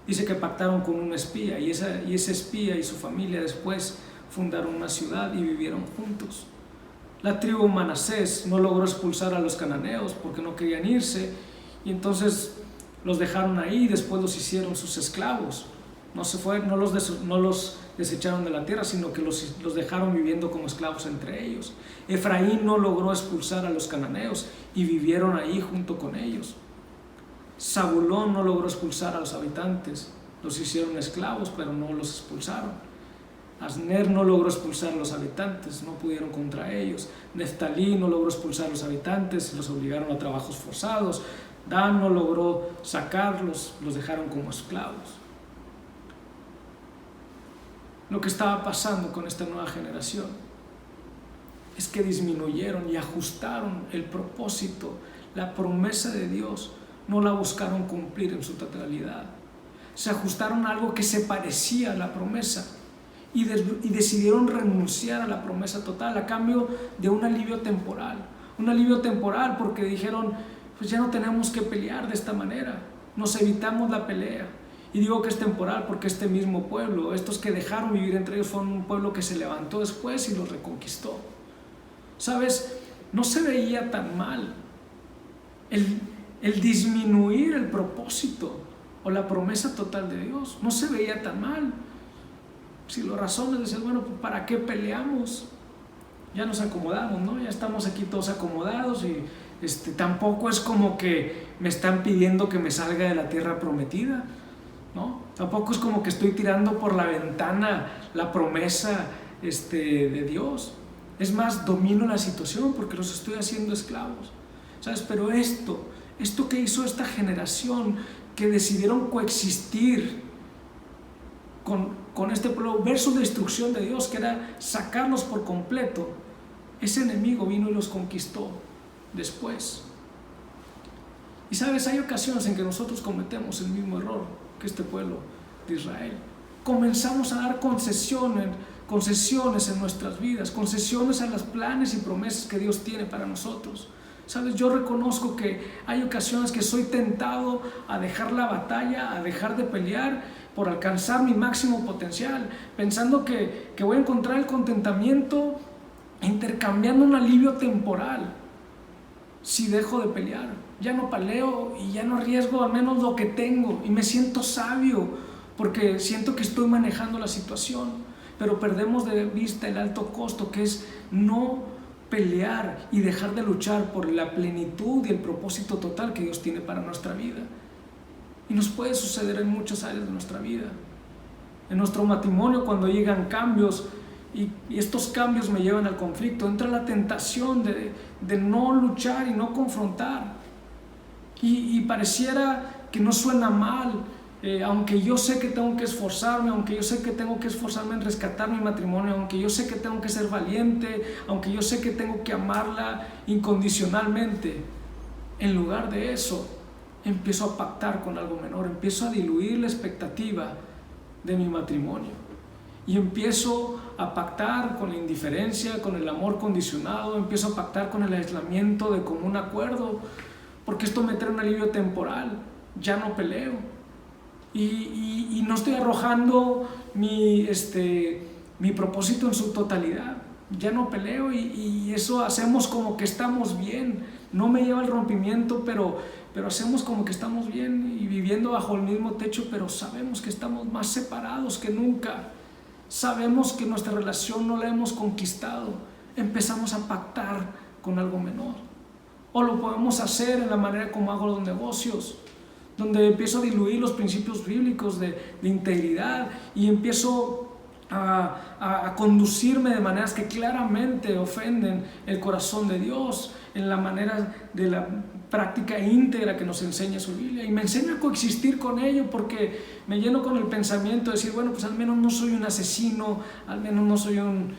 dice que pactaron con un espía y ese espía y su familia después fundaron una ciudad y vivieron juntos. La tribu Manasés no logró expulsar a los cananeos porque no querían irse, y entonces los dejaron ahí y después los hicieron sus esclavos. No los desecharon de la tierra, sino que los dejaron viviendo como esclavos entre ellos. Efraín no logró expulsar a los cananeos y vivieron ahí junto con ellos. Zabulón no logró expulsar a los habitantes, los hicieron esclavos pero no los expulsaron. Asner no logró expulsar a los habitantes, no pudieron contra ellos. Neftalí no logró expulsar a los habitantes, los obligaron a trabajos forzados. Dan no logró sacarlos, los dejaron como esclavos. Lo que estaba pasando con esta nueva generación es que disminuyeron y ajustaron el propósito, la promesa de Dios, no la buscaron cumplir en su totalidad. Se ajustaron a algo que se parecía a la promesa. Y decidieron renunciar a la promesa total a cambio de un alivio temporal, porque dijeron, pues ya no tenemos que pelear de esta manera, nos evitamos la pelea. Y digo que es temporal porque este mismo pueblo, estos que dejaron vivir entre ellos, fueron un pueblo que se levantó después y los reconquistó. ¿Sabes? No se veía tan mal el disminuir el propósito o la promesa total de Dios, no se veía tan mal. Si lo razonas, dices, bueno, pues ¿para qué peleamos? Ya nos acomodamos, ¿no? Ya estamos aquí todos acomodados y tampoco es como que me están pidiendo que me salga de la tierra prometida, ¿no? Tampoco es como que estoy tirando por la ventana la promesa de Dios. Es más, domino la situación porque los estoy haciendo esclavos, ¿sabes? Pero esto que hizo esta generación, que decidieron coexistir con este pueblo versus la instrucción de Dios, que era sacarlos por completo, ese enemigo vino y los conquistó después. Y sabes, hay ocasiones en que nosotros cometemos el mismo error que este pueblo de Israel. Comenzamos a dar concesiones en nuestras vidas, concesiones a los planes y promesas que Dios tiene para nosotros. Sabes, yo reconozco que hay ocasiones que soy tentado a dejar la batalla, a dejar de pelear por alcanzar mi máximo potencial, pensando que voy a encontrar el contentamiento intercambiando un alivio temporal. Si dejo de pelear, ya no peleo y ya no arriesgo al menos lo que tengo y me siento sabio porque siento que estoy manejando la situación, pero perdemos de vista el alto costo que es no pelear y dejar de luchar por la plenitud y el propósito total que Dios tiene para nuestra vida. Y nos puede suceder en muchas áreas de nuestra vida. En nuestro matrimonio, cuando llegan cambios y estos cambios me llevan al conflicto, entra la tentación de no luchar y no confrontar. Y pareciera que no suena mal, aunque yo sé que tengo que esforzarme, aunque yo sé que tengo que esforzarme en rescatar mi matrimonio, aunque yo sé que tengo que ser valiente, aunque yo sé que tengo que amarla incondicionalmente. En lugar de eso, empiezo a pactar con algo menor, empiezo a diluir la expectativa de mi matrimonio y empiezo a pactar con la indiferencia, con el amor condicionado, empiezo a pactar con el aislamiento de común acuerdo, porque esto me trae un alivio temporal. Ya no peleo y no estoy arrojando mi propósito en su totalidad. Ya no peleo y eso hacemos como que estamos bien. No me lleva al rompimiento, pero hacemos como que estamos bien y viviendo bajo el mismo techo, pero sabemos que estamos más separados que nunca. Sabemos que nuestra relación no la hemos conquistado. Empezamos a pactar con algo menor. O lo podemos hacer en la manera como hago los negocios, donde empiezo a diluir los principios bíblicos de integridad y empiezo a conducirme de maneras que claramente ofenden el corazón de Dios, en la manera de la práctica íntegra que nos enseña su Biblia, y me enseña a coexistir con ello, porque me lleno con el pensamiento de decir, bueno, pues al menos no soy un asesino, al menos no soy un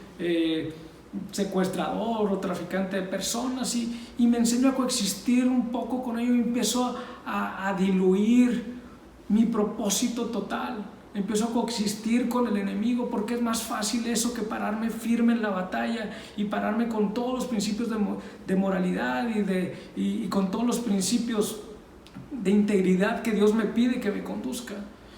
secuestrador o traficante de personas, y me enseño a coexistir un poco con ello y empiezo a diluir mi propósito total. Empiezo a coexistir con el enemigo, porque es más fácil eso que pararme firme en la batalla y pararme con todos los principios de moralidad y con todos los principios de integridad que Dios me pide que me conduzca.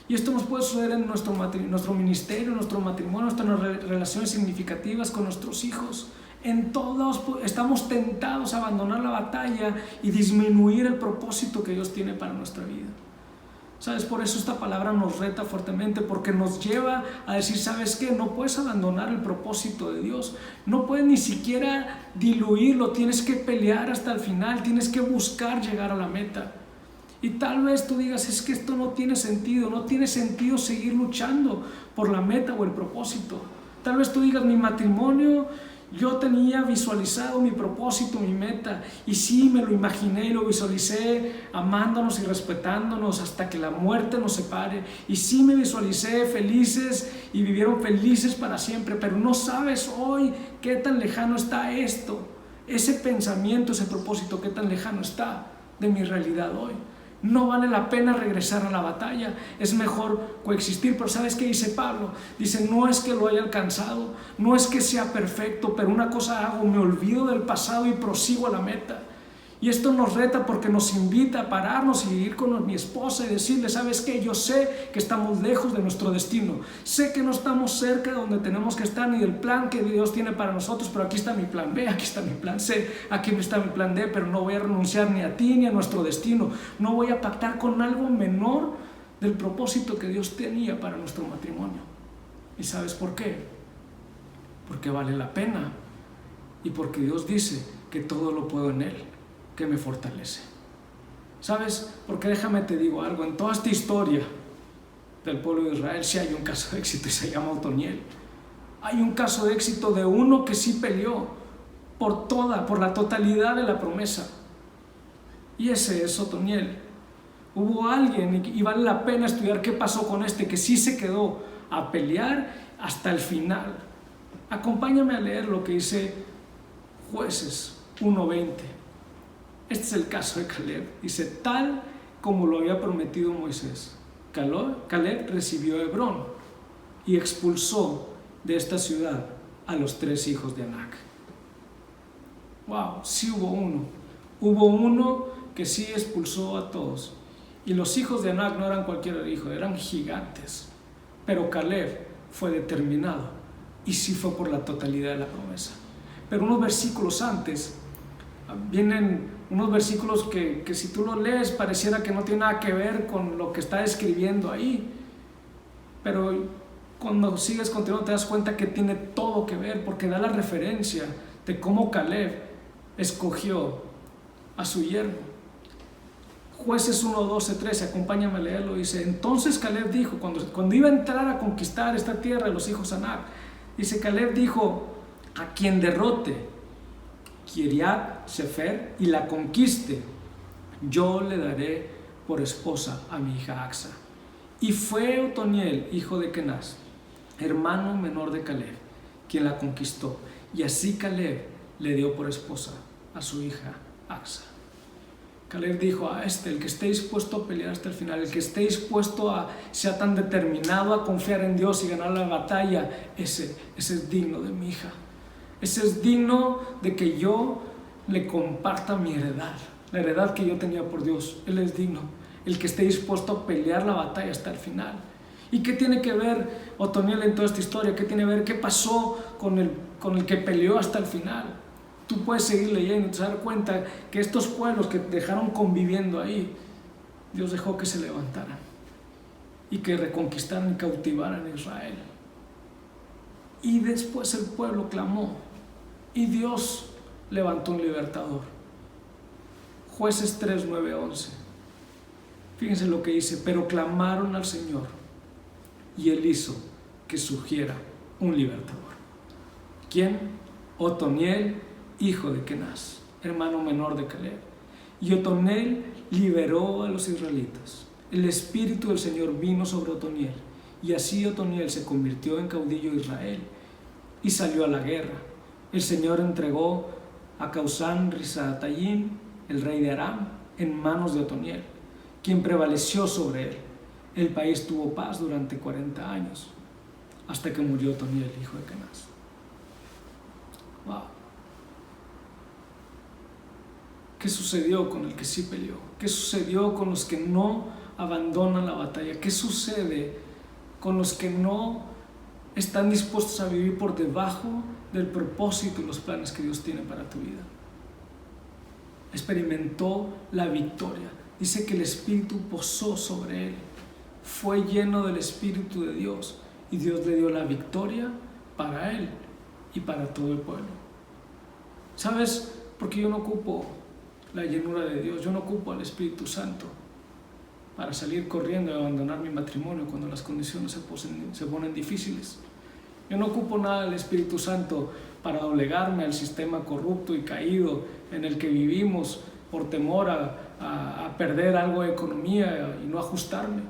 Y esto nos puede suceder en nuestro ministerio, en nuestro matrimonio, en nuestras relaciones significativas con nuestros hijos. En todos estamos tentados a abandonar la batalla y disminuir el propósito que Dios tiene para nuestra vida. ¿Sabes? Por eso esta palabra nos reta fuertemente, porque nos lleva a decir, ¿sabes qué? No puedes abandonar el propósito de Dios, no puedes ni siquiera diluirlo, tienes que pelear hasta el final, tienes que buscar llegar a la meta. Y tal vez tú digas, es que esto no tiene sentido seguir luchando por la meta o el propósito. Tal vez tú digas, mi matrimonio, yo tenía visualizado mi propósito, mi meta, y sí me lo imaginé y lo visualicé amándonos y respetándonos hasta que la muerte nos separe, y sí me visualicé felices y vivieron felices para siempre, pero no sabes hoy qué tan lejano está esto, ese pensamiento, ese propósito, qué tan lejano está de mi realidad hoy. No vale la pena regresar a la batalla, es mejor coexistir. Pero ¿sabes qué dice Pablo? Dice, no es que lo haya alcanzado, no es que sea perfecto, pero una cosa hago, me olvido del pasado y prosigo a la meta. Y esto nos reta porque nos invita a pararnos y ir con mi esposa y decirle, ¿sabes qué? Yo sé que estamos lejos de nuestro destino, sé que no estamos cerca de donde tenemos que estar ni del plan que Dios tiene para nosotros, pero aquí está mi plan B, aquí está mi plan C, aquí está mi plan D, pero no voy a renunciar ni a ti ni a nuestro destino, no voy a pactar con algo menor del propósito que Dios tenía para nuestro matrimonio. ¿Y sabes por qué? Porque vale la pena y porque Dios dice que todo lo puedo en Él, que me fortalece. ¿Sabes? Porque déjame te digo algo, en toda esta historia del pueblo de Israel sí hay un caso de éxito y se llama Otoniel. Hay un caso de éxito de uno que sí peleó por la totalidad de la promesa, y ese es Otoniel. Hubo alguien, y vale la pena estudiar qué pasó con este, que sí se quedó a pelear hasta el final. Acompáñame a leer lo que dice Jueces 1:20. este es el caso de Caleb. Dice, tal como lo había prometido Moisés, Caleb recibió Hebrón y expulsó de esta ciudad a los 3 hijos de Anac. Wow, sí hubo uno. Hubo uno que sí expulsó a todos. Y los hijos de Anac no eran cualquier hijo, eran gigantes. Pero Caleb fue determinado y sí fue por la totalidad de la promesa. Pero unos versículos antes vienen unos versículos que si tú los lees pareciera que no tiene nada que ver con lo que está escribiendo ahí. Pero cuando sigues continuando te das cuenta que tiene todo que ver, porque da la referencia de cómo Caleb escogió a su yerno. Jueces 1, 12, 13, acompáñame a leerlo. Dice, entonces Caleb dijo, cuando iba a entrar a conquistar esta tierra de los hijos de Anac, dice, Caleb dijo, a quien derrote Kiriat Sefer y la conquiste, yo le daré por esposa a mi hija Axa. Y fue Otoniel, hijo de Kenaz, hermano menor de Caleb, quien la conquistó, y así Caleb le dio por esposa a su hija Axa. Caleb dijo, el que esté dispuesto a pelear hasta el final, el que esté dispuesto sea tan determinado a confiar en Dios y ganar la batalla, ese es digno de mi hija. Ese es digno de que yo le comparta mi heredad, la heredad que yo tenía por Dios. Él es digno, el que esté dispuesto a pelear la batalla hasta el final. ¿Y qué tiene que ver Otoniel en toda esta historia? ¿Qué tiene que ver? ¿Qué pasó con el que peleó hasta el final? Tú puedes seguir leyendo y te dar cuenta que estos pueblos que dejaron conviviendo ahí, Dios dejó que se levantaran y que reconquistaran y cautivaran a Israel. Y después el pueblo clamó y Dios levantó un libertador. Jueces 3, 9, 11. Fíjense lo que dice, pero clamaron al Señor y Él hizo que surgiera un libertador. ¿Quién? Otoniel, hijo de Kenaz, hermano menor de Caleb. Y Otoniel liberó a los israelitas. El espíritu del Señor vino sobre Otoniel, y así Otoniel se convirtió en caudillo de Israel y salió a la guerra. El Señor entregó a Causán Risatayim, el rey de Aram, en manos de Otoniel, quien prevaleció sobre él. El país tuvo paz durante 40 años, hasta que murió Otoniel, hijo de Kenaz. Wow. ¿Qué sucedió con el que sí peleó? ¿Qué sucedió con los que no abandonan la batalla? ¿Qué sucede con los que no están dispuestos a vivir por debajo del propósito y los planes que Dios tiene para tu vida? Experimentó la victoria. Dice que el Espíritu posó sobre él. Fue lleno del Espíritu de Dios y Dios le dio la victoria para él y para todo el pueblo. ¿Sabes? Porque yo no ocupo la llenura de Dios, yo no ocupo al Espíritu Santo para salir corriendo y abandonar mi matrimonio cuando las condiciones se ponen difíciles. Yo no ocupo nada del Espíritu Santo para doblegarme al sistema corrupto y caído en el que vivimos por temor a perder algo de economía y no ajustarme.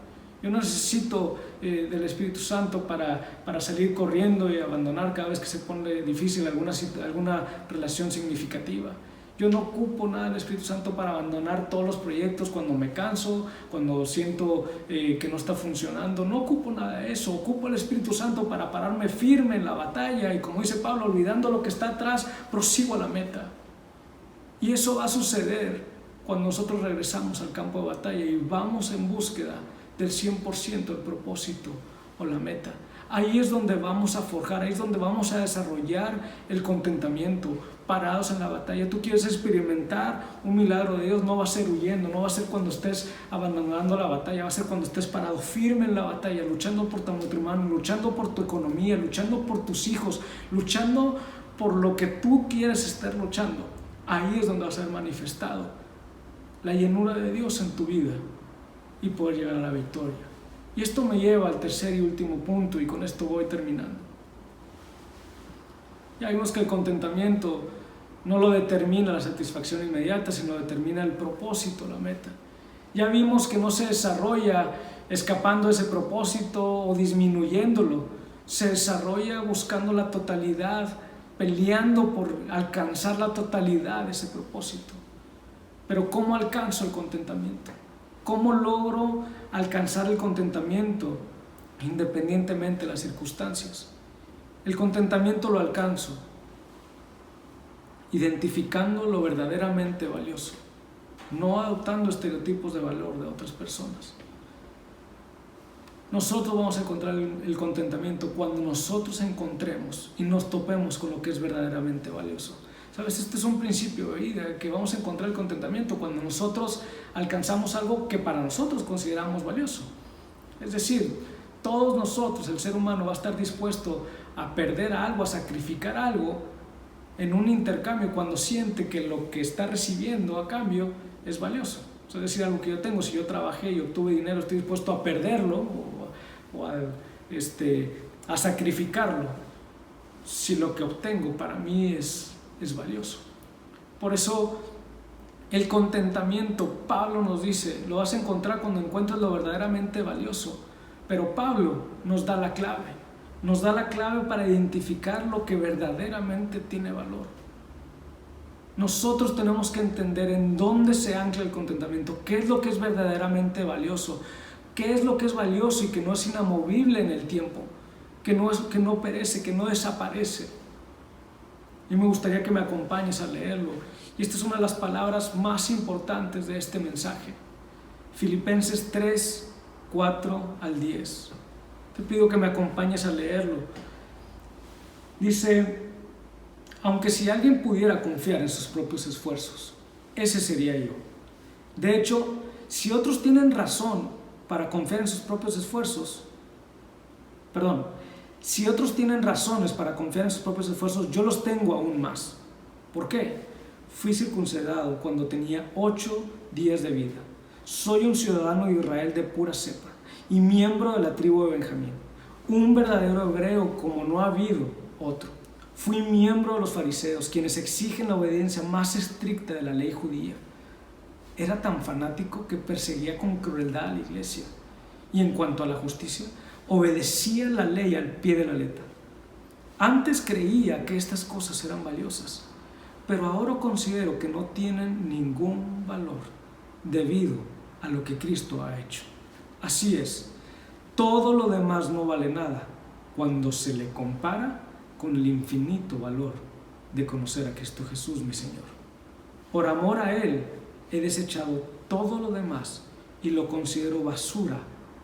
Yo no necesito del Espíritu Santo para salir corriendo y abandonar cada vez que se pone difícil alguna relación significativa. Yo no ocupo nada del Espíritu Santo para abandonar todos los proyectos cuando me canso, cuando siento que no está funcionando. No ocupo nada de eso. Ocupo el Espíritu Santo para pararme firme en la batalla y, como dice Pablo, olvidando lo que está atrás, prosigo a la meta. Y eso va a suceder cuando nosotros regresamos al campo de batalla y vamos en búsqueda del 100% del propósito o la meta. Ahí es donde vamos a forjar, ahí es donde vamos a desarrollar el contentamiento, parados en la batalla. Tú quieres experimentar un milagro de Dios, no va a ser huyendo, no va a ser cuando estés abandonando la batalla, va a ser cuando estés parado firme en la batalla, luchando por tu matrimonio, luchando por tu economía, luchando por tus hijos, luchando por lo que tú quieres estar luchando. Ahí es donde va a ser manifestado la llenura de Dios en tu vida y poder llegar a la victoria. Y esto me lleva al tercer y último punto, y con esto voy terminando. Ya vimos que el contentamiento no lo determina la satisfacción inmediata, sino determina el propósito, la meta. Ya vimos que no se desarrolla escapando de ese propósito o disminuyéndolo, se desarrolla buscando la totalidad, peleando por alcanzar la totalidad de ese propósito. Pero ¿cómo alcanzo el contentamiento? ¿Cómo logro alcanzar el contentamiento independientemente de las circunstancias? El contentamiento lo alcanzo identificando lo verdaderamente valioso, no adoptando estereotipos de valor de otras personas. Nosotros vamos a encontrar el contentamiento cuando nosotros encontremos y nos topemos con lo que es verdaderamente valioso. ¿Sabes? Este es un principio de vida, que vamos a encontrar el contentamiento cuando nosotros alcanzamos algo que para nosotros consideramos valioso. Es decir, todos nosotros, el ser humano, va a estar dispuesto a perder algo, a sacrificar algo en un intercambio cuando siente que lo que está recibiendo a cambio es valioso. Es decir, algo que yo tengo, si yo trabajé y obtuve dinero, estoy dispuesto a perderlo o a sacrificarlo si lo que obtengo para mí es valioso. Por eso el contentamiento, Pablo nos dice, lo vas a encontrar cuando encuentres lo verdaderamente valioso. Pero Pablo nos da la clave para identificar lo que verdaderamente tiene valor. Nosotros tenemos que entender en dónde se ancla el contentamiento, qué es lo que es verdaderamente valioso, qué es lo que es valioso y que no es inamovible en el tiempo, que no perece, que no desaparece. Y me gustaría que me acompañes a leerlo. Y esta es una de las palabras más importantes de este mensaje. Filipenses 3, 4 al 10. Te pido que me acompañes a leerlo. Dice: aunque si alguien pudiera confiar en sus propios esfuerzos, ese sería yo. De hecho, si otros tienen razón para confiar en sus propios esfuerzos, si otros tienen razones para confiar en sus propios esfuerzos, yo los tengo aún más. ¿Por qué? Fui circuncidado cuando tenía 8 días de vida. Soy un ciudadano de Israel de pura cepa y miembro de la tribu de Benjamín, un verdadero hebreo como no ha habido otro. Fui miembro de los fariseos, quienes exigen la obediencia más estricta de la ley judía. Era tan fanático que perseguía con crueldad a la iglesia. Y en cuanto a la justicia, obedecía la ley al pie de la letra. Antes creía que estas cosas eran valiosas, pero ahora considero que no tienen ningún valor debido a lo que Cristo ha hecho. Así es, todo lo demás no vale nada cuando se le compara con el infinito valor de conocer a Cristo Jesús, mi Señor. Por amor a Él he desechado todo lo demás y lo considero basura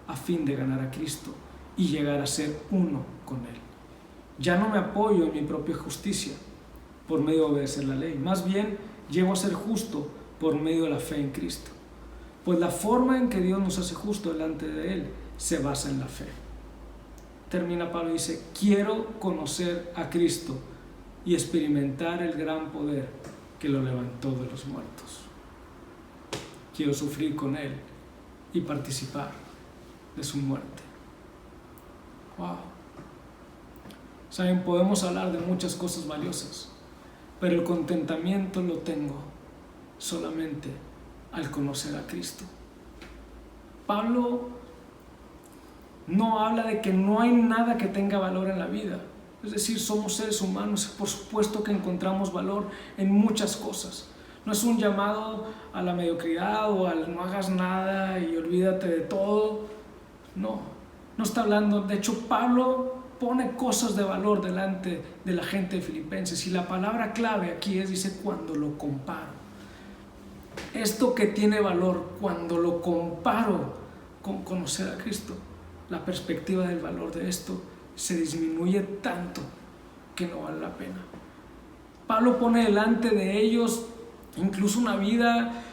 a fin de ganar a Cristo y llegar a ser uno con Él. Ya no me apoyo en mi propia justicia por medio de obedecer la ley, más bien llego a ser justo por medio de la fe en Cristo. Pues la forma en que Dios nos hace justo delante de Él se basa en la fe. Termina Pablo y dice: quiero conocer a Cristo y experimentar el gran poder que lo levantó de los muertos. Quiero sufrir con Él y participar de su muerte. Wow. Saben, podemos hablar de muchas cosas valiosas, pero el contentamiento lo tengo solamente al conocer a Cristo. Pablo no habla de que no hay nada que tenga valor en la vida. Es decir, somos seres humanos, por supuesto que encontramos valor en muchas cosas. No es un llamado a la mediocridad o al no hagas nada y olvídate de todo. No está hablando. De hecho, Pablo pone cosas de valor delante de la gente de Filipenses, y la palabra clave aquí dice cuando lo comparo. Esto que tiene valor, cuando lo comparo con conocer a Cristo, la perspectiva del valor de esto se disminuye tanto que no vale la pena. Pablo pone delante de ellos incluso una vida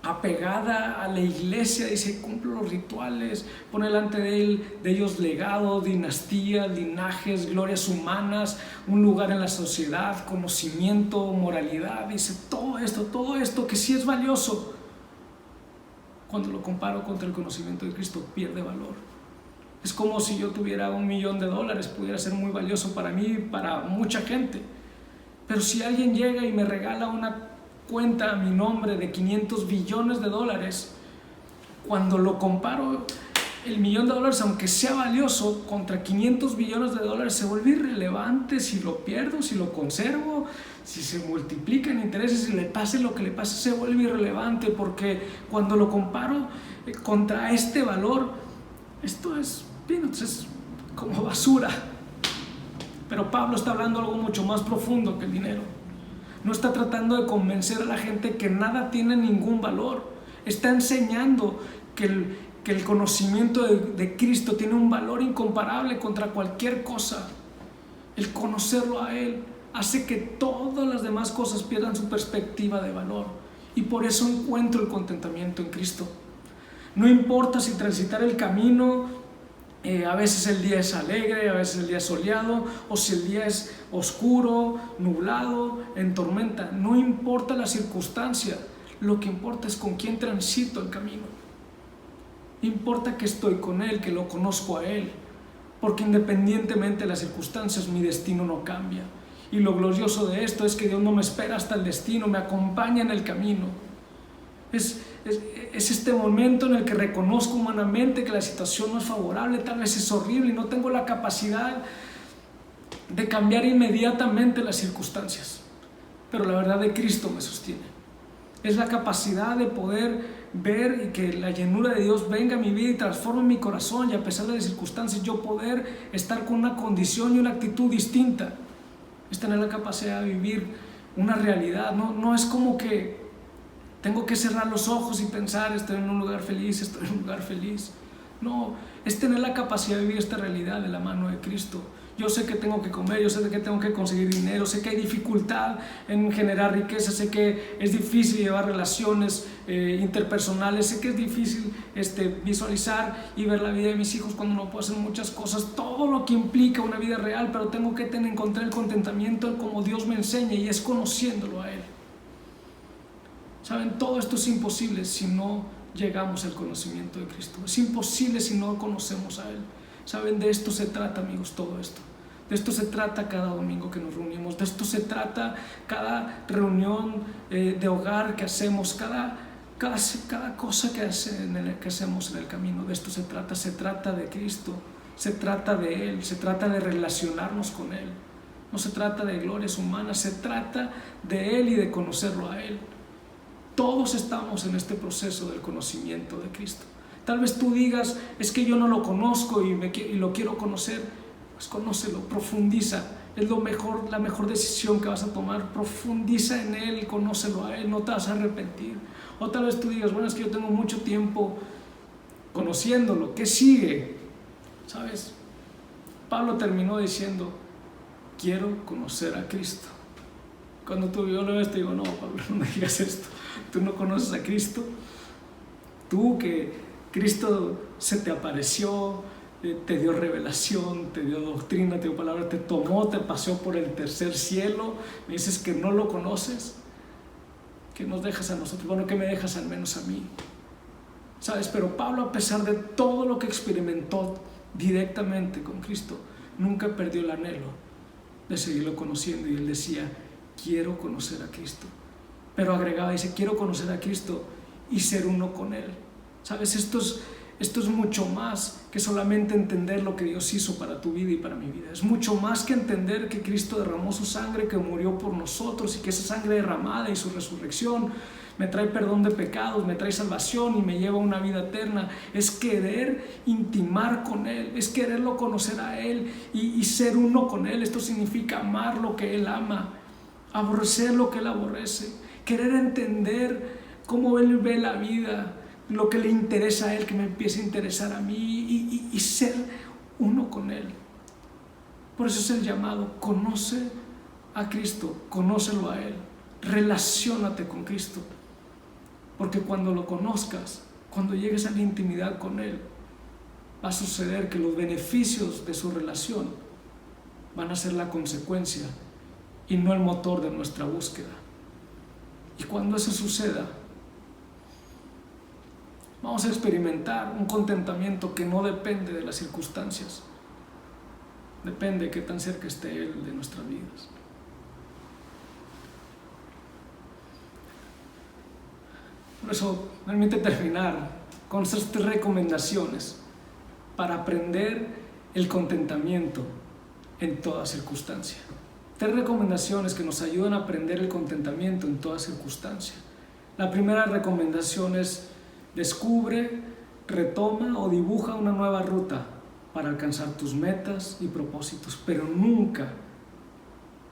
apegada a la iglesia, dice, cumple los rituales, pone delante de ellos legado, dinastías, linajes, glorias humanas, un lugar en la sociedad, conocimiento, moralidad. Dice todo esto que sí es valioso, cuando lo comparo contra el conocimiento de Cristo, pierde valor. Es como si yo tuviera $1 millón, pudiera ser muy valioso para mí y para mucha gente, pero si alguien llega y me regala una cuenta a mi nombre de $500 billones, cuando lo comparo, el $1.000.000, aunque sea valioso, contra $500 billones se vuelve irrelevante si lo pierdo, si lo conservo, si se multiplica en intereses, si le pase lo que le pase, se vuelve irrelevante, porque cuando lo comparo contra este valor, esto es como basura. Pero Pablo está hablando algo mucho más profundo que el dinero. No está tratando de convencer a la gente que nada tiene ningún valor. Está enseñando que el conocimiento de Cristo tiene un valor incomparable contra cualquier cosa. El conocerlo a Él hace que todas las demás cosas pierdan su perspectiva de valor. Y por eso encuentro el contentamiento en Cristo. No importa si transitar el camino, a veces el día es alegre, a veces el día es soleado, o si el día es oscuro, nublado, en tormenta. No importa la circunstancia, lo que importa es con quién transito el camino. Importa que estoy con Él, que lo conozco a Él, porque independientemente de las circunstancias, mi destino no cambia. Y lo glorioso de esto es que Dios no me espera hasta el destino, me acompaña en el camino. Es este momento en el que reconozco humanamente que la situación no es favorable, tal vez es horrible y no tengo la capacidad de cambiar inmediatamente las circunstancias. Pero la verdad de Cristo me sostiene. Es la capacidad de poder ver y que la llenura de Dios venga a mi vida y transforme mi corazón, y a pesar de las circunstancias yo poder estar con una condición y una actitud distinta. Es tener la capacidad de vivir una realidad. No es como que tengo que cerrar los ojos y pensar, estoy en un lugar feliz, estoy en un lugar feliz. No, es tener la capacidad de vivir esta realidad de la mano de Cristo. Yo sé que tengo que comer, yo sé que tengo que conseguir dinero, sé que hay dificultad en generar riqueza, sé que es difícil llevar relaciones interpersonales, sé que es difícil visualizar y ver la vida de mis hijos cuando no puedo hacer muchas cosas, todo lo que implica una vida real, pero tengo que encontrar el contentamiento como Dios me enseña, y es conociéndolo a Él. ¿Saben? Todo esto es imposible si no llegamos al conocimiento de Cristo. Es imposible si no conocemos a Él. ¿Saben? De esto se trata, amigos, todo esto. De esto se trata cada domingo que nos reunimos. De esto se trata cada reunión de hogar que hacemos, cada cosa que hacemos en el camino. De esto se trata de Cristo, se trata de Él, se trata de relacionarnos con Él. No se trata de glorias humanas, se trata de Él y de conocerlo a Él. Todos estamos en este proceso del conocimiento de Cristo. Tal vez tú digas, es que yo no lo conozco y lo quiero conocer. Pues conócelo, profundiza. Es la mejor decisión que vas a tomar. Profundiza en Él, conócelo a Él, no te vas a arrepentir. O tal vez tú digas, bueno, es que yo tengo mucho tiempo conociéndolo. ¿Qué sigue? ¿Sabes? Pablo terminó diciendo, quiero conocer a Cristo. Cuando tú yo lo ves, te digo, no, Pablo, no me digas esto. Tú no conoces a Cristo. Tú que Cristo se te apareció, te dio revelación, te dio doctrina, te dio palabra, te tomó, te paseó por el tercer cielo. Me dices que no lo conoces. ¿Qué nos dejas a nosotros? Bueno, ¿qué me dejas al menos a mí? ¿Sabes? Pero Pablo, a pesar de todo lo que experimentó directamente con Cristo, nunca perdió el anhelo de seguirlo conociendo. Y él decía, quiero conocer a Cristo. Pero agregaba, dice, quiero conocer a Cristo y ser uno con Él. ¿Sabes? Esto es mucho más que solamente entender lo que Dios hizo para tu vida y para mi vida. Es mucho más que entender que Cristo derramó su sangre, que murió por nosotros, y que esa sangre derramada y su resurrección me trae perdón de pecados, me trae salvación y me lleva a una vida eterna. Es querer intimar con Él, es quererlo conocer a Él y ser uno con Él. Esto significa amar lo que Él ama, aborrecer lo que Él aborrece, querer entender cómo Él ve la vida, lo que le interesa a Él, que me empiece a interesar a mí, y ser uno con Él. Por eso es el llamado, conoce a Cristo, conócelo a Él, relaciónate con Cristo, porque cuando lo conozcas, cuando llegues a la intimidad con Él, va a suceder que los beneficios de su relación van a ser la consecuencia y no el motor de nuestra búsqueda. Y cuando eso suceda, vamos a experimentar un contentamiento que no depende de las circunstancias, depende de qué tan cerca esté Él de nuestras vidas. Por eso, permite terminar con estas 3 recomendaciones para aprender el contentamiento en toda circunstancia. 3 recomendaciones que nos ayudan a aprender el contentamiento en toda circunstancia. La primera recomendación es: descubre, retoma o dibuja una nueva ruta para alcanzar tus metas y propósitos, pero nunca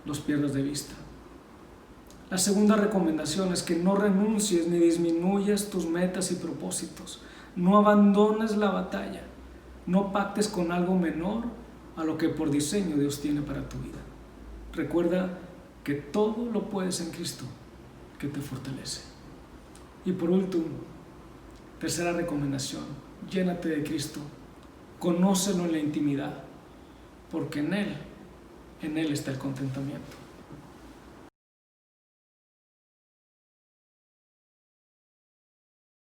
los pierdas de vista. La segunda recomendación es que no renuncies ni disminuyas tus metas y propósitos. No abandones la batalla. No pactes con algo menor a lo que por diseño Dios tiene para tu vida. Recuerda que todo lo puedes en Cristo, que te fortalece. Y por último, tercera recomendación: llénate de Cristo. Conócelo en la intimidad, porque en Él está el contentamiento.